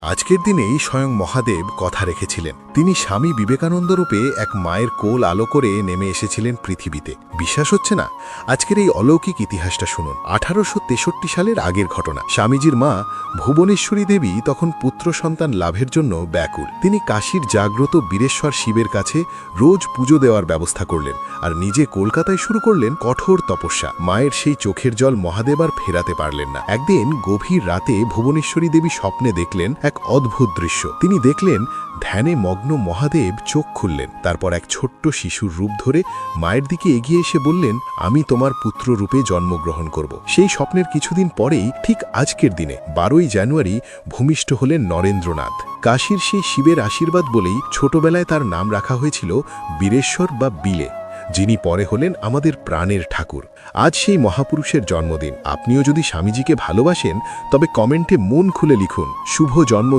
আজকের দিনেই স্বয়ং মহাদেব কথা রেখেছিলেন। তিনি স্বামী বিবেকানন্দ রূপে এক মায়ের কোল আলো করে নেমে এসেছিলেন পৃথিবীতে। বিশ্বাস হচ্ছে না? আজকের এই অলৌকিক ইতিহাসটা শুনুন। 1863 সালের আগের ঘটনা। স্বামীজির মা ভুবনেশ্বরী দেবী তখন পুত্র সন্তান লাভের জন্য ব্যাকুল। তিনি কাশীর জাগ্রত বীরেশ্বর শিবের কাছে রোজ পুজো দেওয়ার ব্যবস্থা করলেন আর নিজে কলকাতায় শুরু করলেন কঠোর তপস্যা। মায়ের সেই চোখের জল মহাদেব আর ফেরাতে পারলেন না। একদিন গভীর রাতে ভুবনেশ্বরী দেবী স্বপ্নে দেখলেন এক অদ্ভুত দৃশ্য। তিনি দেখলেন ধ্যানে মগ্ন মহাদেব চোখ খুললেন, তারপর এক ছোট্ট শিশুর রূপ ধরে মায়ের দিকে এগিয়ে এসে বললেন, আমি তোমার পুত্র রূপে জন্মগ্রহণ করব। সেই স্বপ্নের কিছুদিন পরেই ঠিক আজকের দিনে 12ই জানুয়ারি ভূমিষ্ঠ হলেন নরেন্দ্রনাথ। কাশীর সেই শিবের আশীর্বাদ বলেই ছোটবেলায় তার নাম রাখা হয়েছিল বীরেশ্বর বা বিলে, যিনি পরে হলেন আমাদের প্রাণের ঠাকুর। আজ সেই মহাপুরুষের জন্মদিন। আপনিও যদি স্বামীজিকে ভালোবাসেন তবে কমেন্টে মন খুলে লিখুন, শুভ জন্ম।